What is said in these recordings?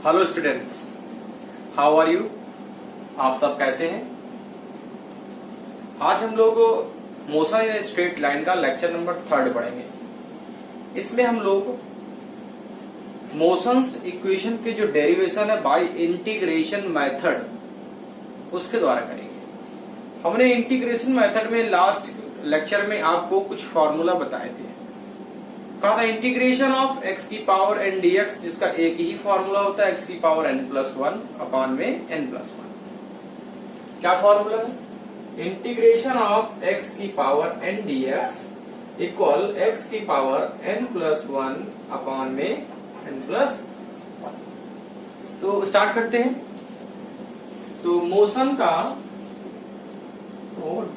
Hello students, how are you. आप सब कैसे हैं। आज हम लोग मोशन इन स्ट्रेट लाइन का लेक्चर नंबर 3 पढ़ेंगे। इसमें हम लोग मोशंस इक्वेशन के जो डेरिवेशन है बाय इंटीग्रेशन मेथड उसके द्वारा करेंगे। हमने इंटीग्रेशन मेथड में लास्ट लेक्चर में आपको कुछ फॉर्मूला बताए थे। कहा था इंटीग्रेशन ऑफ x की पावर n dx, जिसका एक ही फॉर्मूला होता है x की पावर n+1 अपॉन में n+1। क्या फॉर्मूला है? इंटीग्रेशन ऑफ x की power n dx equal x की पावर n+1 अपॉन में n+1। तो स्टार्ट करते हैं। तो मोशन का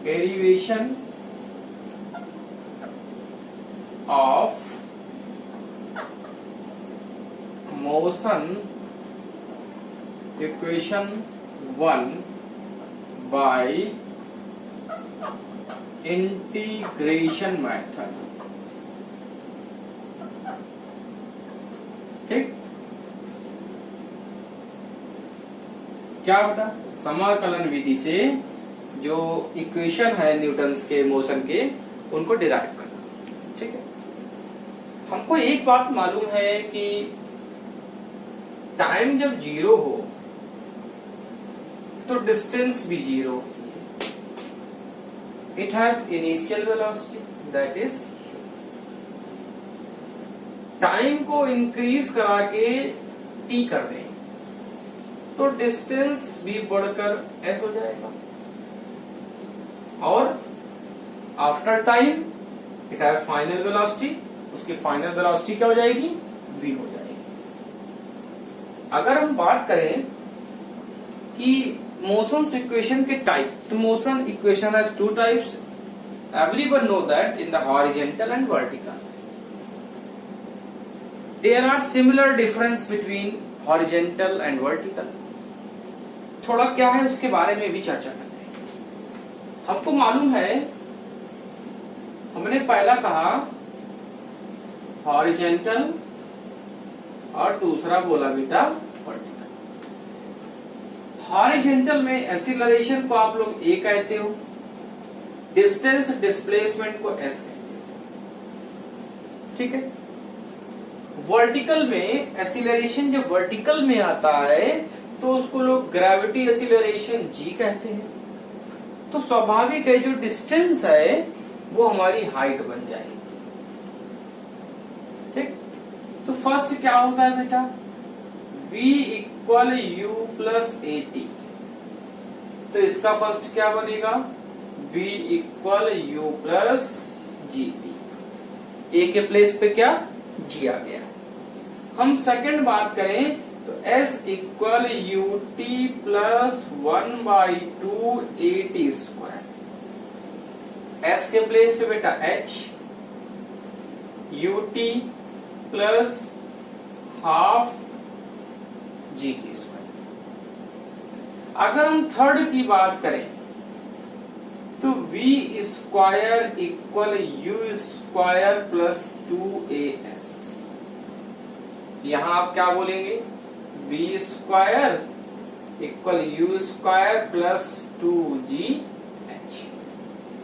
derivation of motion equation 1 bye integration method. ठीक, क्या होता? समाकलन विधि से जो इक्वेशन है न्यूटन्स के मोशन के उनको डिराइव करना। ठीक है, हमको एक बात मालूम है कि टाइम जब 0 हो तो डिस्टेंस भी 0 होती है। It have initial velocity that is, time को इंक्रीज करा के टी कर दें तो डिस्टेंस भी बढ़कर एस हो जाएगा, और after time it have final velocity, उसकी फाइनल वेलोसिटी क्या हो जाएगी? वी हो जाएगी। अगर हम बात करें कि मोशन इक्वेशन के टाइप, तो motion equation have 2 types. Everyone know that in the horizontal and vertical there are similar difference between horizontal and vertical. थोड़ा क्या है उसके बारे में भी चर्चा करते हैं। आपको मालूम है, हमने पहला कहा हॉरिजॉन्टल और दूसरा बोला बेटा वर्टिकल। हॉरिजॉन्टल में एक्सीलरेशन को आप लोग ए कहते हो, डिस्टेंस डिस्प्लेसमेंट को एस कहते हो। ठीक है, वर्टिकल में एक्सीलरेशन जब वर्टिकल में आता है तो उसको लोग ग्रेविटी एक्सीलरेशन जी कहते हैं। तो स्वाभाविक है जो डिस्टेंस है वो हमारी हाइट बन जाएगी। ठीक, तो फर्स्ट क्या होता है बेटा? v equal u plus a t. तो इसका फर्स्ट क्या बनेगा? v equal u plus g t. A के प्लेस पे क्या? g आ गया। हम सेकंड बात करें तो s equal U T plus 1/2 A T square. s के प्लेस पे बेटा h, U T plus half G T square. अगर हम थर्ड की बात करें तो v square equal you square plus 2as। यहां आप क्या बोलेंगे? v square equal you square plus 2gh।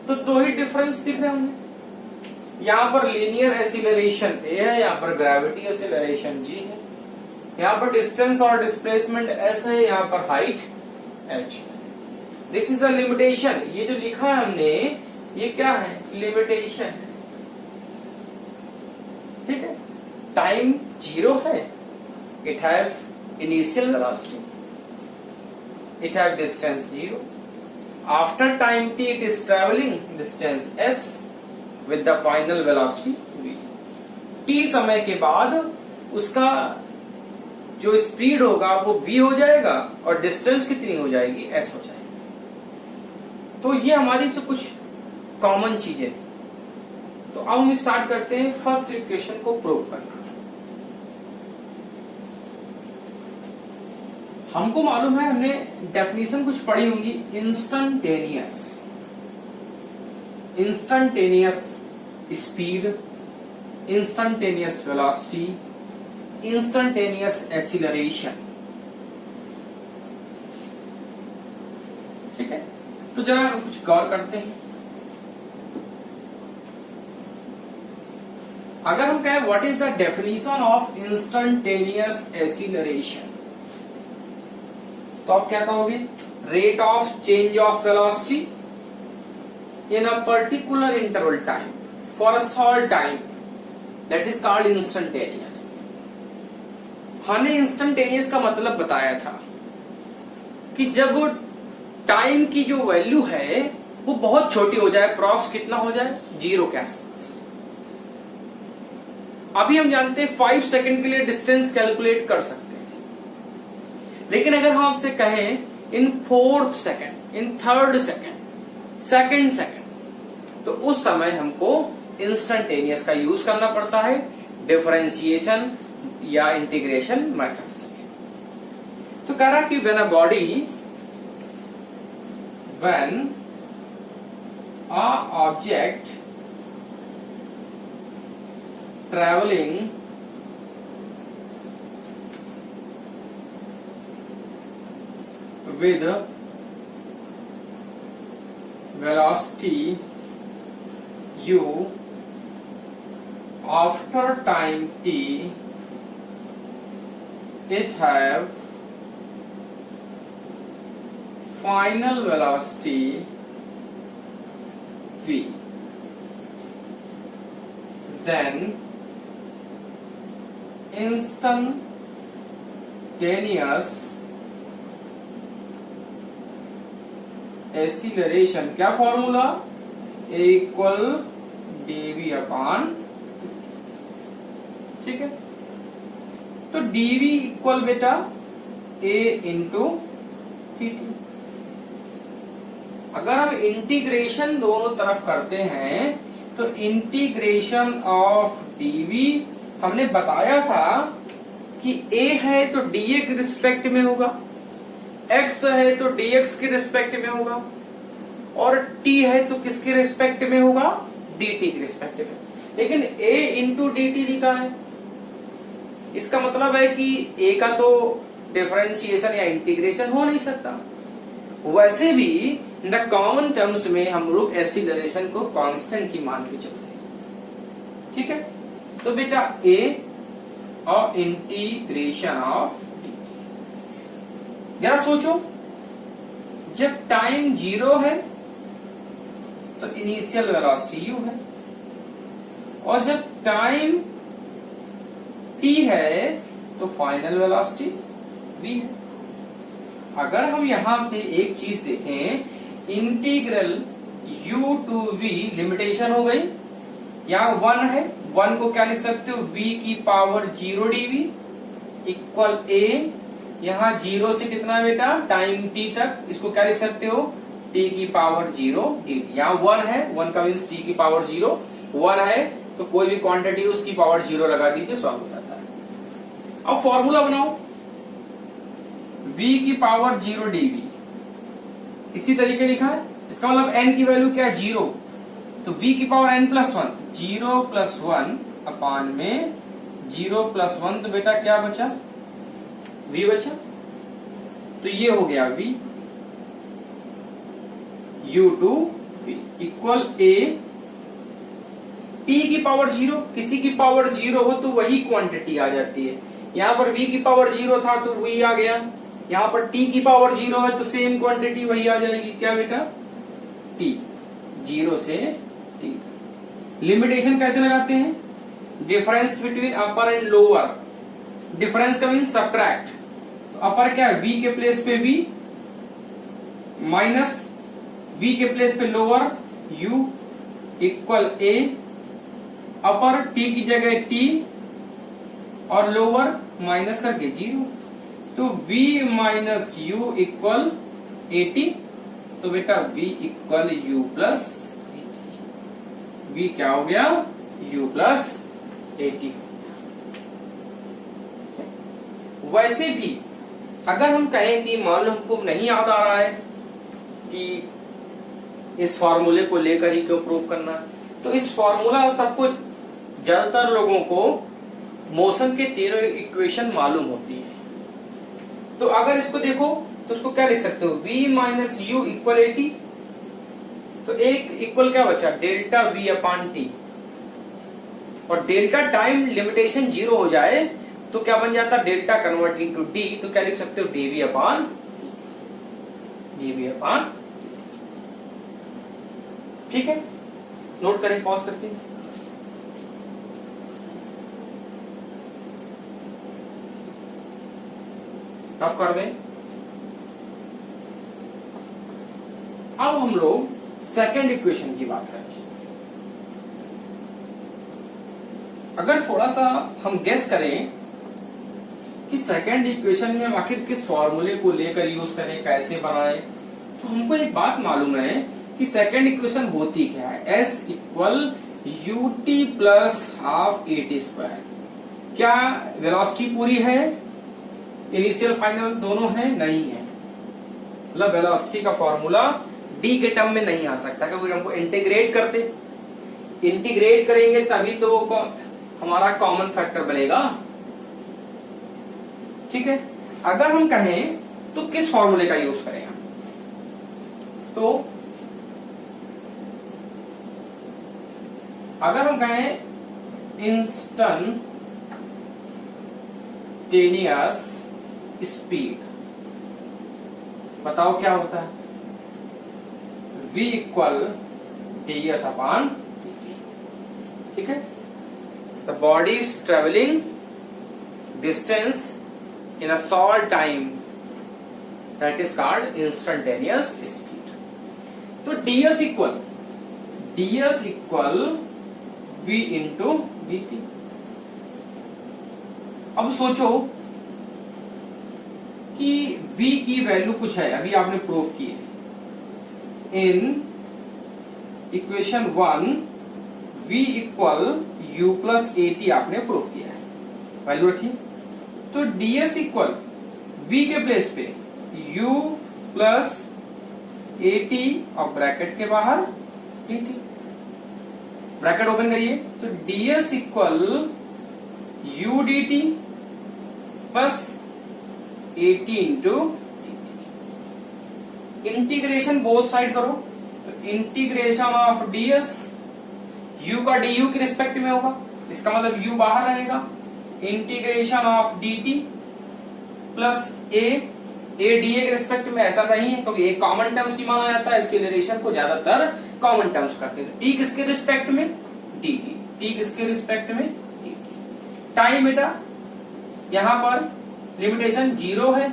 तो 2 ही डिफरेंस दिख रहे होंगे। यहाँ पर लीनियर एक्सीलरेशन ए है, यहाँ पर ग्रेविटी एक्सीलरेशन जी है, यहाँ पर डिस्टेंस और डिस्प्लेसमेंट एस है, यहाँ पर हाइट एच है। This is the limitation. ये जो लिखा है हमने ये क्या है? लिमिटेशन है। ठीक है, टाइम 0 है, it have initial velocity, it have distance 0। After time t it is travelling distance s with the final velocity v। t समय के बाद उसका जो स्पीड होगा वो v हो जाएगा और डिस्टेंस कितनी हो जाएगी? s हो जाएगी। तो ये हमारी से कुछ कॉमन चीजें थी। तो अब हम स्टार्ट करते हैं फर्स्ट इक्वेशन को प्रूव करना। हमको मालूम है, हमने डेफिनेशन कुछ पढ़ी होंगी, instantaneous speed, instantaneous velocity, instantaneous acceleration. तो जरा कुछ गौर करते हैं। अगर हम कहें what is the definition of instantaneous acceleration, तो आप क्या कहोगे? Rate of change of velocity in a particular interval time for a short time, that is called instantaneous. हमने इंस्टेंटेनियस का मतलब बताया था कि जब टाइम की जो वैल्यू है वो बहुत छोटी हो जाए, अप्रॉक्स कितना हो जाए? 0 के आसपास। अभी हम जानते हैं 5 सेकंड के लिए डिस्टेंस कैलकुलेट कर सकते हैं, लेकिन अगर हम आपसे कहें इन 4th सेकंड, इन 3rd सेकंड, 2nd सेकंड, तो उस समय हमको इंस्टेंटेनियस का यूज करना पड़ता है डिफरेंशिएशन या इंटीग्रेशन मेथड से। तो कह रहा कि when a object traveling with velocity u after time t, it have final velocity v, then instantaneous acceleration, क्या फॉर्मूला? ए इक्वल डीवी अपॉन, ठीक है। तो डीवी इक्वल बेटा ए इंटू टी टी। अगर हम इंटीग्रेशन दोनों तरफ करते हैं तो इंटीग्रेशन ऑफ डीवी हमने बताया था कि a है तो dA के रिस्पेक्ट में होगा, x है तो dx के रिस्पेक्ट में होगा, और t है तो किसके रिस्पेक्ट में होगा? dt के रिस्पेक्ट में। लेकिन a इंटू dt लिखा है, इसका मतलब है कि a का तो डिफरेंशिएशन या इंटीग्रेशन हो नहीं सकता। वैसे भी इन द कॉमन टर्म्स में हम लोग एक्सीलरेशन को कांस्टेंट ही मान के चलते हैं, ठीक है। तो बेटा a और इंटीग्रेशन ऑफ dt, जरा सोचो, जब टाइम 0 है तो इनिशियल वेलोसिटी u है, और जब टाइम t है तो फाइनल वेलोसिटी v है। अगर हम यहां से एक चीज देखें, integral u to v limitation हो गई, यहाँ 1 है, 1 को क्या लिख सकते हो? v की पावर 0 dv इक्वल a, यहाँ 0 से कितना है बेटा? टाइम t तक, इसको क्या लिख सकते हो? t की पावर 0 dt। यहाँ 1 है, 1 का मीन्स t की पावर 0, 1 है तो कोई भी क्वांटिटी उसकी पावर 0 लगा दीजिए, सॉल्व हो जाता है। अब फॉर्मूला बनाओ, v की पावर 0 dv इसी तरीके लिखा है, इसका मतलब n की वैल्यू क्या है? 0, तो v की पावर n प्लस 1, 0 प्लस 1 अपान में 0 प्लस 1, तो बेटा क्या बचा? v बचा। तो ये हो गया v u to v equal a, t की पावर 0, किसी की पावर 0 हो तो वही क्वांटिटी आ जाती है। यहाँ पर v की पावर 0 था तो v आ गया, यहाँ पर t की पावर 0 है तो सेम क्वांटिटी वही आ जाएगी, क्या बेटा? t, 0 से t। लिमिटेशन कैसे लगाते हैं? Difference between upper and lower, difference का मीन सब्ट्रैक्ट, तो अपर क्या है? v के प्लेस पे v माइनस v के प्लेस पे lower u equal a, upper t की जगह t और लोअर माइनस करके 0, तो v माइनस u इक्वल 80, तो बेटा v equal u plus, v क्या हो गया? u plus 80। वैसे भी अगर हम कहें कि मान लो हमको नहीं याद आ रहा है कि इस फॉर्मूले को लेकर ही क्यों प्रूव करना है, तो इस फॉर्मूला सबको, ज्यादातर लोगों को मोशन के तीनों इक्वेशन मालूम होती है। तो अगर इसको देखो तो उसको क्या लिख सकते हो? v माइनस यू इक्वल 80, तो एक इक्वल क्या बचा, डेल्टा वी अपान टी, और डेल्टा टाइम लिमिटेशन 0 हो जाए तो क्या बन जाता, डेल्टा कन्वर्टिंग टू डी, तो क्या लिख सकते हो, डीवी अपान ठीक है। नोट करें पॉज करके। रफ कर दें। अब हम लोग सेकेंड इक्वेशन की बात करें। अगर थोड़ा सा हम गेस करें कि सेकेंड इक्वेशन में हम आखिर किस फॉर्मूले को लेकर यूज करें, कैसे बनाएं, तो हमको एक बात मालूम है कि सेकेंड इक्वेशन होती क्या है, S equal U T plus half A T square. क्या वेलोसिटी पूरी है, इनिशियल फाइनल दोनों है, नहीं है, मतलब वेलोसिटी का फॉर्मूला डी के टर्म में नहीं आ सकता, क्योंकि हमको इंटीग्रेट करेंगे तभी तो वो हमारा कॉमन फैक्टर बनेगा। ठीक है। अगर हम कहें तो किस फॉर्मूले का यूज करेंगे, तो अगर हम कहें इंस्टंटेनियस स्पीड, बताओ क्या होता है, v equal ds upon dt। ठीक है। The body is travelling distance in a short time, that is called instantaneous speed. तो ds equal v into dt। अब सोचो कि v की वैल्यू कुछ है, अभी आपने प्रूव की है, in equation 1 v equal u plus a T आपने प्रूव किया है, वैल्यू रखी। तो ds इक्वल v के प्लेस पे u प्लस ए टी और ब्रैकेट के बाहर ए टी, ब्रैकेट ओपन करिए, तो ds equal u dt plus a T into integration both side करो, तो इंटीग्रेशन ऑफ ds u का du के रिस्पेक्ट में होगा, इसका मतलब u बाहर रहेगा, integration of dt plus a da के रिस्पेक्ट में ऐसा नहीं है, क्योंकि एक कॉमन टर्म्स ही माना जाता है, एक्सीलरेशन को ज्यादातर कॉमन टर्म्स करते हैं। t किसके रिस्पेक्ट में, dt, t किसके रिस्पेक्ट में, dt। टाइम बेटा यहां पर लिमिटेशन 0 है,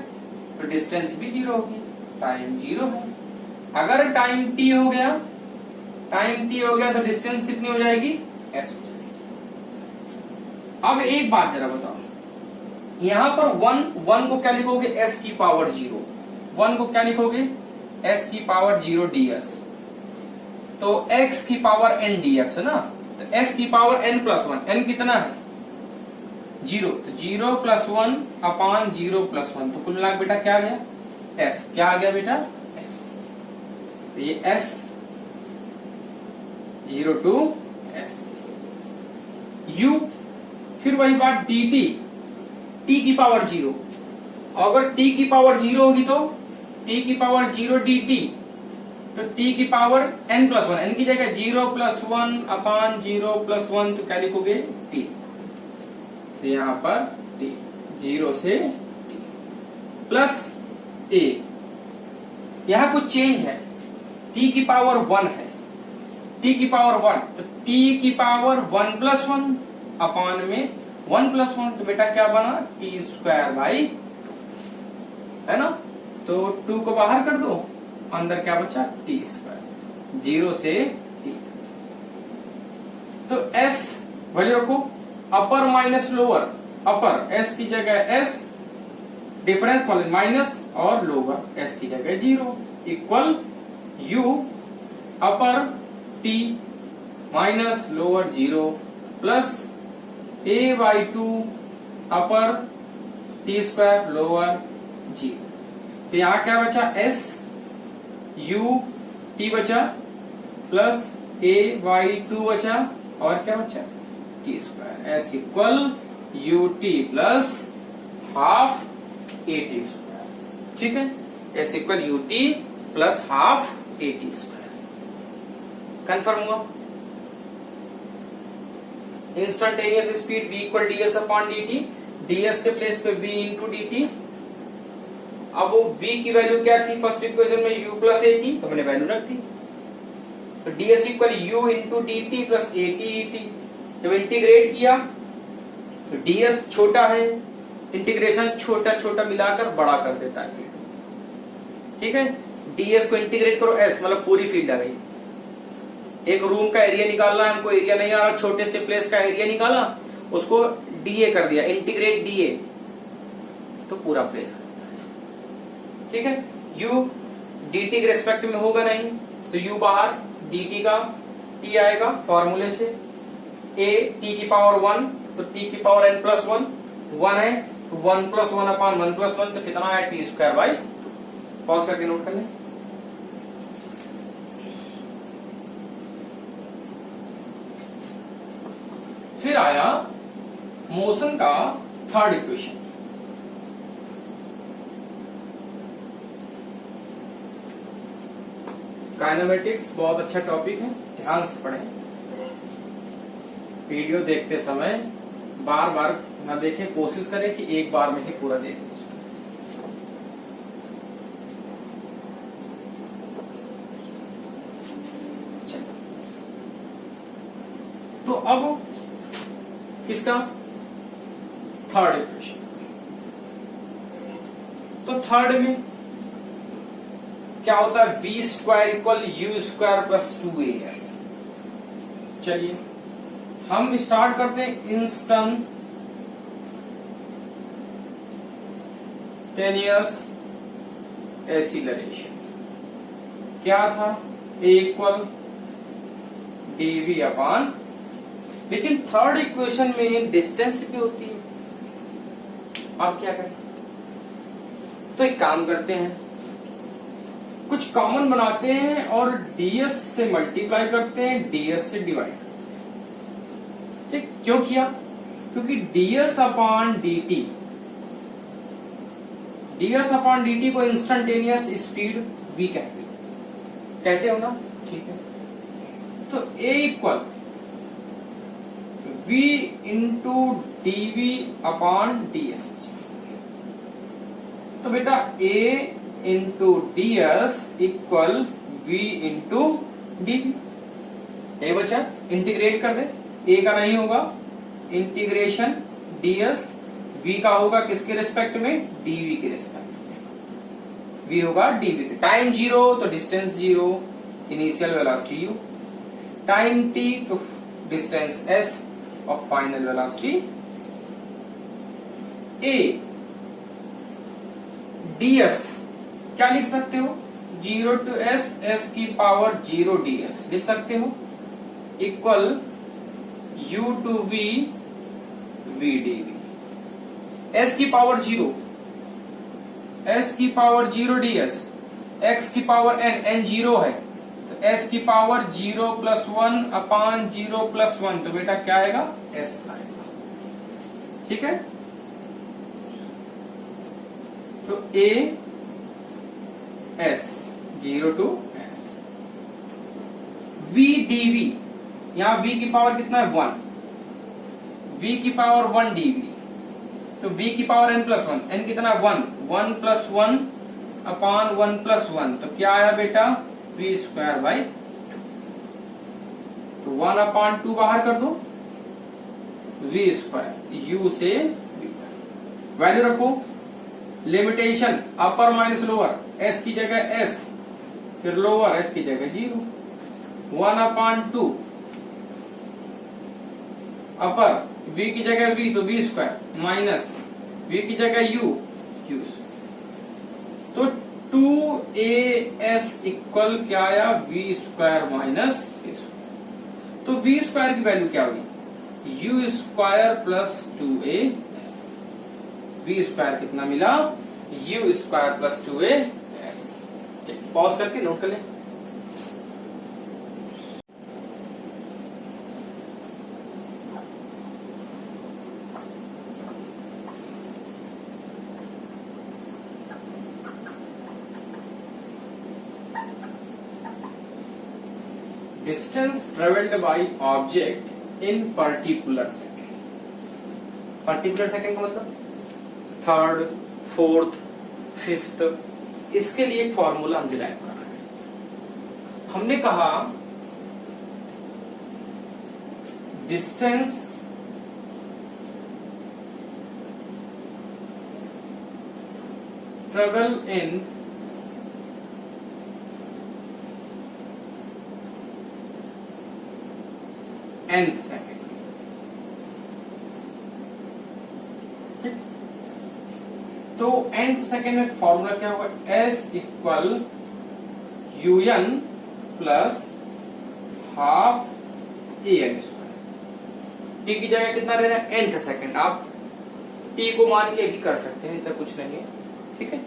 तो डिस्टेंस भी 0 होगी, टाइम 0 है। अगर टाइम t हो गया तो डिस्टेंस कितनी हो जाएगी, s हो जाएगी। अब एक बात जरा बताओ, यहां पर 1 को क्या लिखोगे, s की पावर 0, 1 को क्या लिखोगे, s की पावर 0 ds, तो x की पावर n dx है ना, तो s की पावर n प्लस 1, n कितना है 0, तो 0 प्लस 1 अपान 0 प्लस 1, तो कुल मिला बेटा क्या आ गया, s, क्या आ गया बेटा, s। तो ये s 0 टू s, u फिर वही बात dt, t की पावर 0, अगर t की पावर 0 होगी तो t की पावर 0 dt, तो t की पावर n प्लस 1, n की जगह 0 प्लस 1 अपान 0 प्लस 1, तो क्या लिखोगे t, तो यहां पर t 0 से t प्लस a, यहां कुछ चेंज है, t की पावर 1 है, t की पावर 1, तो t की पावर 1 प्लस 1 अपान में 1 प्लस 1, तो बेटा क्या बना, t स्क्वायर बाई, है ना, तो 2 को बाहर कर दो, अंदर क्या बचा, t स्क्वायर, 0 से t। तो s वैल्यू रखो, अपर माइनस लोअर, अपर s की जगह s, डिफरेंस वाले माइनस, और लोअर s की जगह 0, equal u upper t minus lower 0 plus a by 2 upper t square lower 0। तो यहां क्या बचा, s u t बचा प्लस a बाई 2 बचा, और क्या बचा, t square, s equal u t plus half a t square. ठीक है, s equal u t plus half a t square. Confirm हुआ। Instantaneous speed v equal ds upon dt, ds के place पे v into dt। अब वो v की value क्या थी फर्स्ट इक्वेशन में, u प्लस एटी, तो मैंने वैल्यू रख दी। तो ds equal u into dt plus a t et। जब इंटीग्रेट किया तो ds छोटा है, इंटीग्रेशन छोटा छोटा मिलाकर बड़ा कर देता है फील्ड। ठीक है, ds को इंटीग्रेट करो s, मतलब पूरी फील्ड आ गई। एक रूम का एरिया निकालना है हमको, एरिया नहीं आ रहा, छोटे से प्लेस का एरिया निकाला, उसको dA कर दिया, इंटीग्रेट dA, तो पूरा प्लेस। ठीक है, u dt के रेस्पेक्ट में होगा नहीं, तो u बाहर, dt का t आएगा फॉर्मूले से, a t की पावर 1, तो t की पावर n प्लस 1 है, तो 1 प्लस 1 अपॉन 1 प्लस 1, तो कितना है t स्क्वायर बाई। पॉज करके नोट कर लें। फिर आया मोशन का थर्ड इक्वेशन। काइनेमेटिक्स बहुत अच्छा टॉपिक है, ध्यान से पढ़ें। वीडियो देखते समय बार बार ना देखें, कोशिश करें कि एक बार में ही पूरा देखें। तो अब किसका थर्ड इक्वेशन, तो थर्ड में क्या होता है, v square equal you square plus 2as। चलिए हम स्टार्ट करते हैं इंस्टेंटेनियस एक्सीलरेशन। क्या था, a इक्वल dv अपॉन, लेकिन थर्ड इक्वेशन में डिस्टेंस भी होती है। आप क्या करें, तो एक काम करते हैं, कुछ कॉमन बनाते हैं और ds से मल्टीप्लाई करते हैं, ds से डिवाइड। ठीक, क्यों किया, क्योंकि ds अपॉन dt को इंस्टेंटेनियस स्पीड v कहते हो ना। ठीक है, तो a equal v into dv upon ds। तो बेटा a into ds equal v into dv। ये बचा, इंटीग्रेट कर दे, a का नहीं होगा, इंटीग्रेशन ds, v का होगा किसके रिस्पेक्ट में, dv के रिस्पेक्ट में, v होगा dv। टाइम 0 तो distance 0, initial velocity u, time t तो डिस्टेंस s और फाइनल वेलोसिटी a। ds क्या लिख सकते हो, 0 टू s, s की पावर 0 ds लिख सकते हो, equal u to v, v dv। s की पावर 0, s की पावर 0 ds, x की पावर n, n 0 है, तो s की पावर 0 प्लस 1 अपान 0 प्लस 1, तो बेटा क्या आएगा, s आएगा। ठीक है, तो a s 0 to s, v dv, यहां v की पावर कितना है 1, v की पावर 1 dv, तो v की पावर n प्लस 1, n कितना 1, 1 प्लस 1 अपान 1 प्लस 1, तो क्या आया बेटा, v स्क्वायर बाई 2। तो 1 अपान 2 बाहर कर दो, v स्क्वायर, u से वैल्यू रखो, लिमिटेशन अपर माइनस लोअर, s की जगह s, फिर लोअर s की जगह 0, 1 अपान 2 अपर, v की जगह v तो v स्क्वायर, माइनस v की जगह u, u। तो 2as इक्वल क्या आया, v square minus v square. तो v स्क्वायर की वैल्यू क्या होगी, u square plus 2as, v square कितना मिला, u square plus 2as। Pause करके नोट कर लें। Distance travelled by object in particular second. Particular second का मतलब थर्ड, फोर्थ, फिफ्थ, इसके लिए एक फॉर्मूला हम डिराइव कर रहे हैं। हमने कहा distance travel in nth second. तो nth सेकेंड में फॉर्मूला क्या होगा, s equal un plus half an square. t की जगह कितना ले रहा है, nth सेकेंड। आप t को मान के भी कर सकते हैं, ऐसा कुछ नहीं है, ठीक है।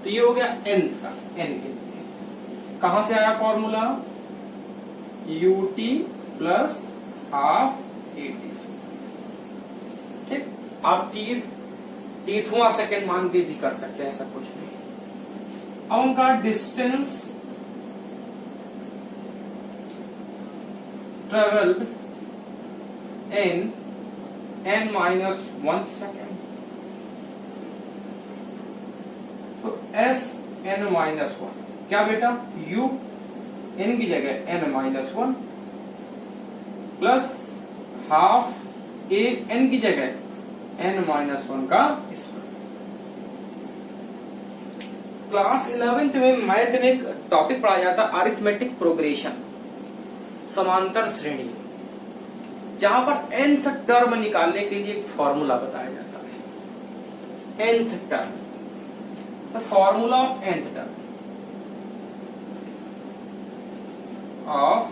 तो ये हो गया nth का, n के लिए कहां से आया formula, ut plus half at square, ठीक। आप टीथवा सेकेंड मान के भी कर सकते हैं, ऐसा कुछ नहीं। अब उनका distance travelled in n-1 second, तो s(n-1) क्या बेटा, u n की जगह n-1 plus half a n की जगह n-1 का स्क्वायर। क्लास 11th में मैथ में एक टॉपिक पढ़ाया जाता अरिथमेटिक प्रोग्रेशन, समांतर श्रेणी, जहां पर nth टर्म निकालने के लिए एक फॉर्मूला बताया जाता है। nth term, the formula of nth term of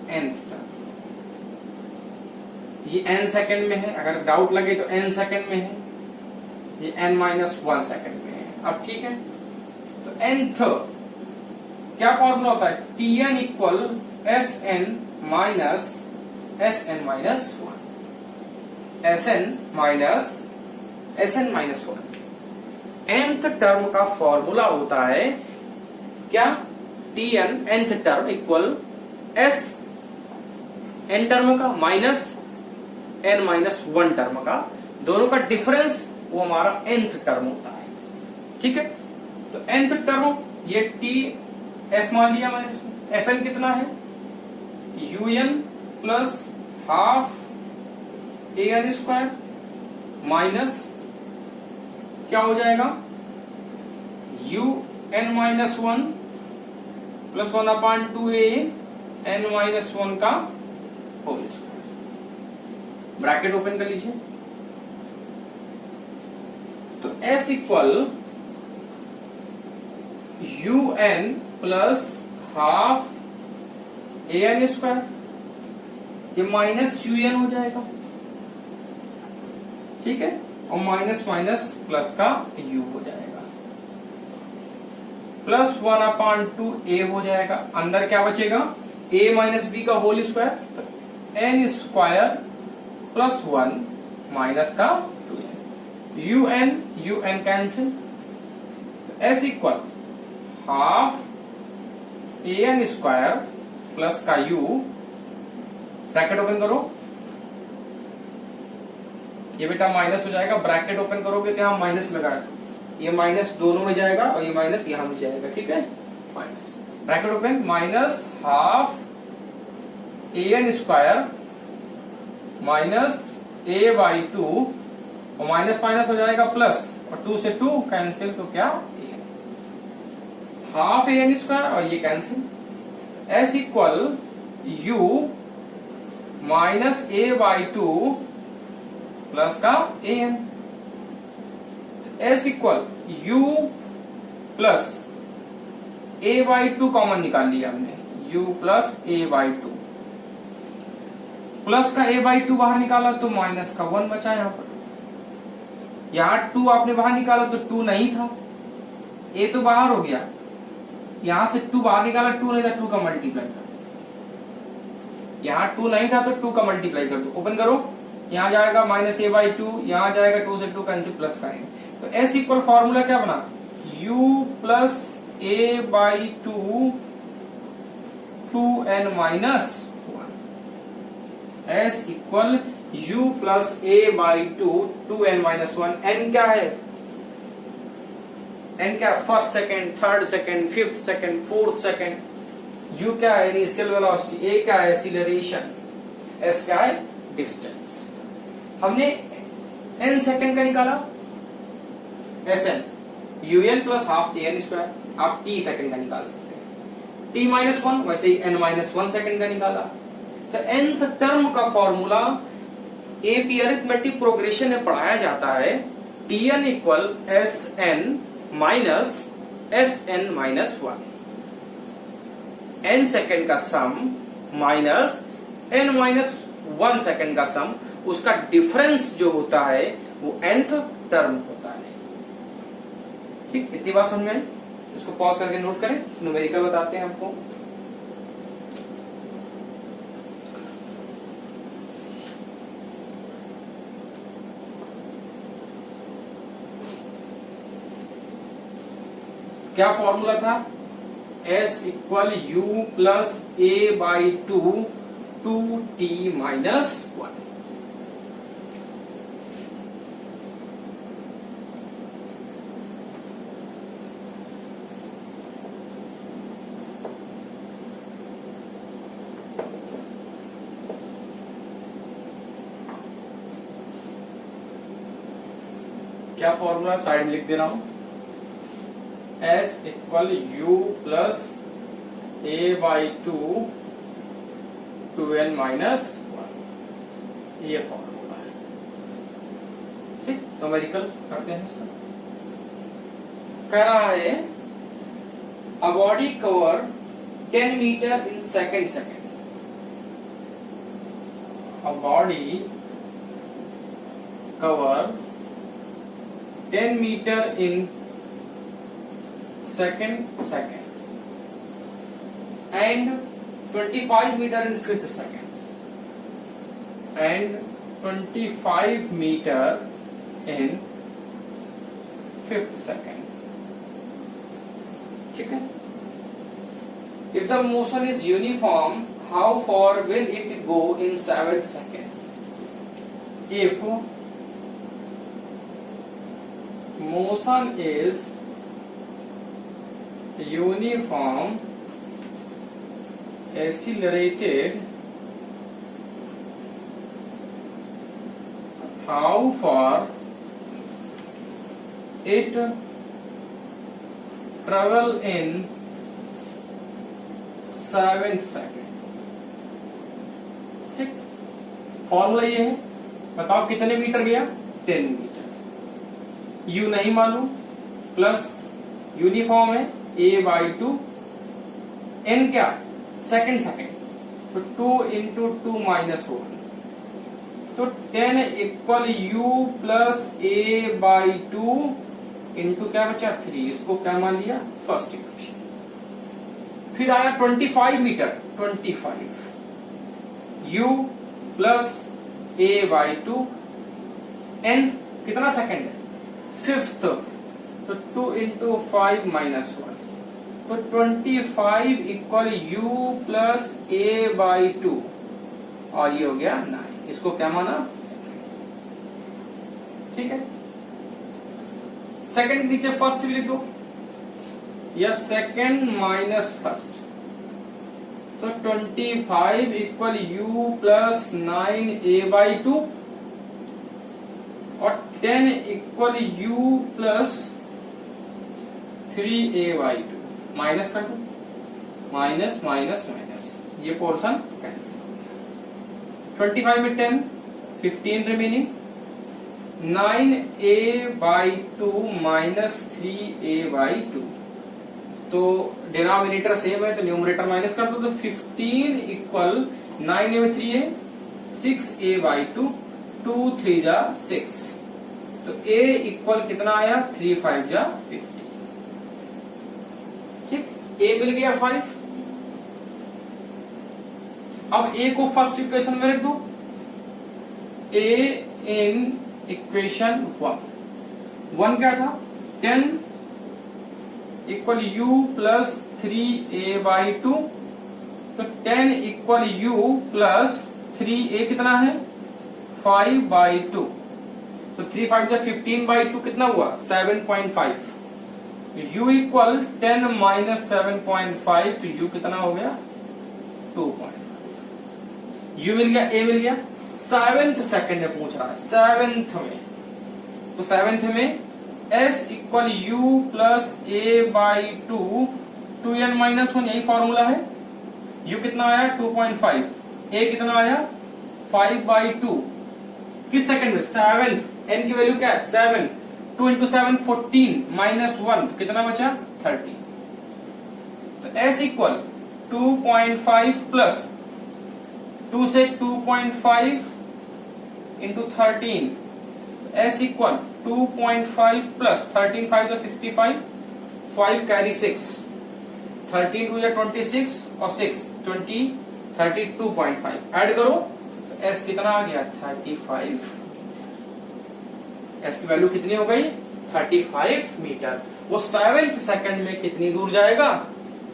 nth term, ये n सेकंड में है, अगर डाउट लगे तो n सेकंड में है, ये n-1 सेकंड में है। अब ठीक है, तो nth क्या फॉर्मूला होता है, Tn equal Sn minus Sn-1, Sn-1। nth term का फॉर्मूला होता है क्या, Tn nth term equal S n term का माइनस n-1 टर्म का, दोनों का डिफरेंस वो हमारा nth टर्म होता है, ठीक है। तो nth टर्म ये t s मान लिया मैंने इसको, Sn कितना है, un plus half an square minus क्या हो जाएगा, un-1 प्लस 1/2 an-1 का होल स्क्वायर। ब्रैकेट ओपन कर लीजिए, तो s equal un plus half an square, ये माइनस un हो जाएगा, ठीक है, और माइनस माइनस प्लस का u हो जाएगा, प्लस 1/2 a हो जाएगा, अंदर क्या बचेगा, a माइनस b का होल स्क्वायर, तो n स्क्वायर प्लस 1 माइनस का 2n, un cancel, s equal half an square plus का u, ब्रैकेट ओपन करो, ये बेटा माइनस हो जाएगा, ब्रैकेट ओपन करोगे तो यहां माइनस लगाए, ये माइनस दोनों में जाएगा और ये माइनस यहां में जाएगा, ठीक है, minus, bracket open, minus half an square minus a/2, और माइनस माइनस हो जाएगा प्लस, और 2 से 2 कैंसिल, तो क्या हाफ an स्क्वायर और ये cancel, s equal u minus a/2 plus का an, s equal u plus a/2 common निकाल लिया हमने, u प्लस a/2, प्लस का a/2 बाहर निकाला तो माइनस का 1 बचा, यहां पर यहां 2 आपने बाहर निकाला तो 2 नहीं था, a तो बाहर हो गया, यहां से 2 बाहर निकाला, 2 नहीं था, 2 का मल्टीप्लाई कर दो, यहां 2 नहीं था तो 2 का मल्टीप्लाई कर दो, ओपन करो, यहां जाएगा माइनस a/2, यहां जाएगा 2 से 2 कैंसिल, प्लस का है, तो s इक्वल फॉर्मूला क्या बना, u plus a/2 2n minus 1, s equal u plus a by 2n minus 1। n क्या है? n क्या है? First second, third second, fifth second, fourth second. u क्या है? Initial velocity. a क्या है? एक्सीलरेशन। s क्या है? डिस्टेंस। हमने n सेकेंड का निकाला, sn un plus half tn square. आप t सेकेंड का निकाल सकते हैं, t माइनस 1, वैसे ही n माइनस 1 सेकेंड का निकाला। तो nth टर्म का फॉर्मूला AP अरिथमेटिक प्रोग्रेशन में पढ़ाया जाता है, tn equal sn minus sn minus 1, n second का सम माइनस n माइनस 1 सेकेंड का सम, उसका डिफरेंस जो होता है वो nth टर्म होता है। ठीक, इतनी बात समझ में आई? इसको पॉज करके नोट करें, न्यूमेरिकल बताते हैं आपको। क्या फॉर्मूला था? s equal u plus a by 2t minus 1। क्या फॉर्मूला साइड में लिख दे रहा हूं, s equal u plus a by 2n minus 1, ये फॉर्मूला है। ठीक, न्यूमेरिकल करते हैं इसका। कह रहा है a body cover 10 metre in second. a body cover 10 meter in second and 25 meter in fifth second and 25 meter in fifth second। ठीक है? If the motion is uniform, how far will it go in 7th second? If motion is uniform, accelerated, how far it travel in 7th second। ठीक, formula ये है। बताओ कितने metre गया? 10 metre. u नहीं मालूम, प्लस यूनिफॉर्म है a by 2, n क्या? सेकेंड, तो 2 इंटू 2 माइनस 1, तो 10 equal u plus a by 2 into क्या बचा? 3। इसको क्या मान लिया? First equation. फिर आया 25 metre, 25 u plus a by 2, n कितना सेकेंड है? फिफ्थ, तो 2 इंटू 5 माइनस 1, तो 25 equal u plus a by 2, और ये हो गया 9। इसको क्या माना? ठीक है। सेकंड नीचे फर्स्ट भी लिख दो, या सेकंड माइनस फर्स्ट, तो 25 equal u plus 9a by 2 और 10 equal u plus 3a by 2। Minus कर दो, माइनस माइनस माइनस, ये पोर्शन कैंसिल हो गया। 25 में 10, 15 remaining, 9a by 2 minus 3a by 2। तो डिनोमिनेटर सेम है तो न्यूमरेटर माइनस कर दो, तो 15 इक्वल 9a में 3a 6a बाई 2, 2 3 जा 6, तो a इक्वल कितना आया? 3 5 जा 50। ठीक, a मिल गया 5। अब a को फर्स्ट इक्वेशन में रख दो, a इन इक्वेशन 1 क्या था? 10 equal u plus 3a by 2 तो 10 इक्वल यू प्लस 3a कितना है 5/2, तो 3 5 15/2 कितना हुआ 7.5, u इक्वल 10 माइनस 7.5, तो u कितना हो गया 2.5। u मिल गया, a मिल गया। 7th सेकंड में पूछ रहा है, 7th में, तो 7th में s equal u plus a/2 2n minus 1, यही फॉर्मूला है। u कितना आया 2.5, a कितना आया 5/2, किस सेकंड में 7th, n की वैल्यू क्या है 7, 2 इंटू 7 14 माइनस 1, तो कितना बचा 30। तो s इक्वल 2.5 प्लस 2 से 2.5 into 13, s equal 2.5 plus 13 5 65, 5 carry 6, 13 2 26 और 6 20, 32.5 ऐड करो तो s कितना आ गया 35। s की वैल्यू कितनी हो गई 35 मीटर। वो 7th सेकंड में कितनी दूर जाएगा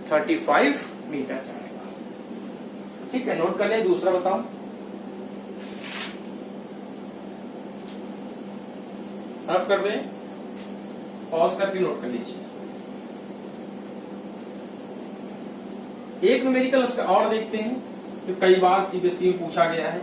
35 मीटर जाएगा। ठीक है, नोट कर ले। दूसरा बताओ, रफ कर दें, पॉज करके नोट कर लीजिए। एक न्यूमेरिकल उसका और देखते हैं जो कई बार सीबीएसई में पूछा गया है।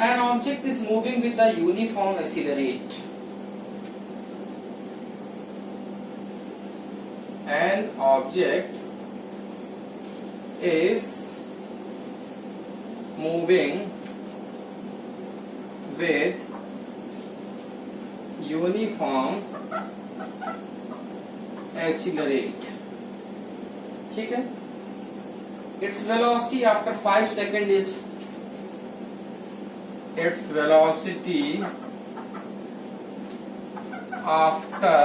An object is moving with a uniform accelerate. An object is moving with uniform accelerate. ठीक है, its velocity after 5 seconds is its velocity after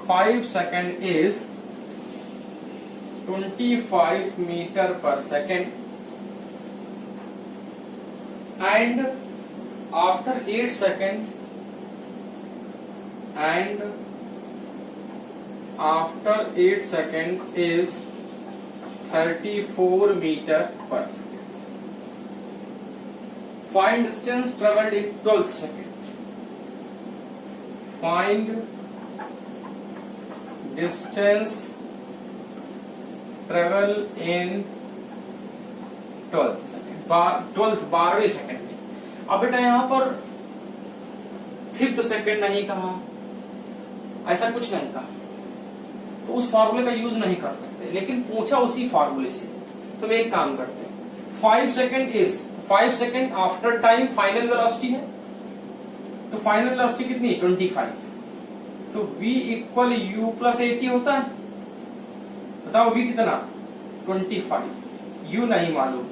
5 seconds is 25 meter per second, and after 8 seconds is 34 meter per second. Find distance traveled in 12 seconds. Find distance travel in 12 seconds. 12वें second में। अब बेटा यहां पर 5th second नहीं कहा, ऐसा कुछ नहीं कहा, तो उस फार्मूले का यूज नहीं कर सकते, लेकिन पूछा उसी फार्मूले से। तो मैं एक काम करते हैं, 5 second is 5 second after time final velocity है, तो फाइनल वेलोसिटी कितनी 25, तो v इक्वल u प्लस 80 होता है। बताओ v कितना 25, u नहीं मालूम,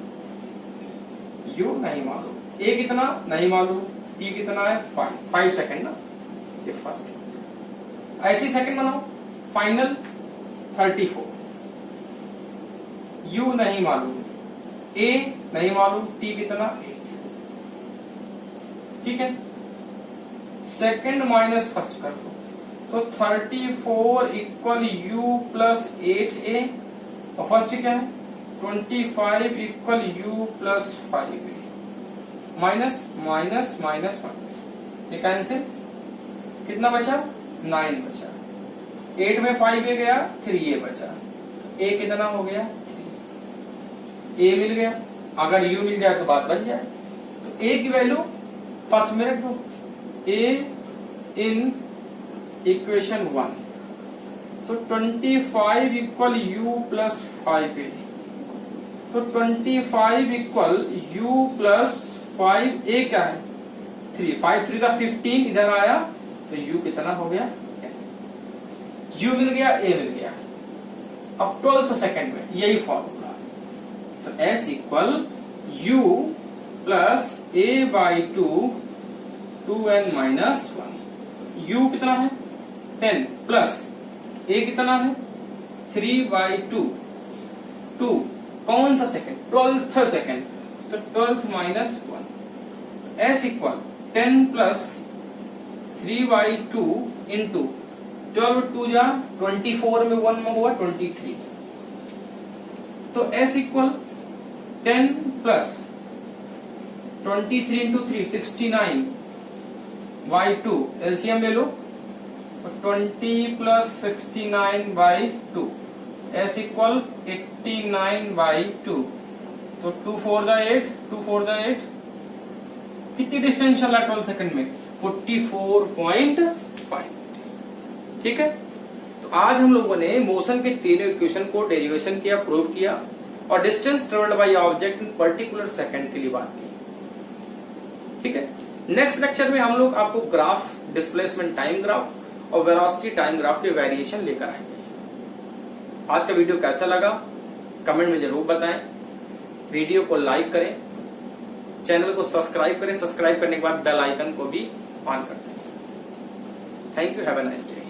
a कितना नहीं मालूम, t कितना है 5 सेकंड ना, ये फर्स्ट। ऐसे सेकंड बनाओ, फाइनल 34, u नहीं मालूम, a नहीं मालूम, t कितना 8। ठीक है, सेकंड माइनस फर्स्ट कर दो, तो 34 इक्वल u प्लस 8a, और फर्स्ट क्या है 25 equal u plus 5a, minus minus minus minus, ये कैंसिल, कितना बचा 9 बचा, 8 में 5a गया, 3a बचा, a कितना हो गया 3, a मिल गया। अगर u मिल जाए तो बात बन जाए, तो a की वैल्यू फर्स्ट में रख दो, a इन इक्वेशन 1, तो 25 इक्वल u प्लस 5a, तो 25 इक्वल u प्लस 5a क्या है 3, 5 3 का 15 इधर आया, तो u कितना हो गया, u मिल गया, a मिल गया। अब 12th सेकंड में यही फॉर्मूला, तो s equal u plus a/2 2n minus 1, u कितना है 10 प्लस a कितना है 3/2 2 कौन सा सेकंड? 12th सेकंड, तो 12th minus 1 S equal 10 plus 3/2 into 12 2 जा 24 में 1 में हुआ 23, तो S equal 10 plus 23 into 3 69/2 LCM ले लो, 20 प्लस 69/2 एस इक्वल 89/2, तो 2 4 जा 8 2 4 जा 8, कितनी डिस्टेंस चला 12 सेकंड में? 44.5। ठीक है, तो आज हम लोगों ने मोशन के तीनों इक्वेशन को डेरिवेशन किया, प्रूव किया और distance travelled by object in particular second के लिए बात की। ठीक है, नेक्स्ट लेक्चर में हम लोग आपको ग्राफ, डिस्प्लेसमेंट टाइम ग्राफ और वेलोसिटी टाइम ग्राफ के वेरिएशन लेकर आएंगे। आज का वीडियो कैसा लगा कमेंट में जरूर बताएं, वीडियो को लाइक करें, चैनल को सब्सक्राइब करें, सब्सक्राइब करने के बाद बेल आइकन को भी ऑन कर दें। Thank you, have a nice day.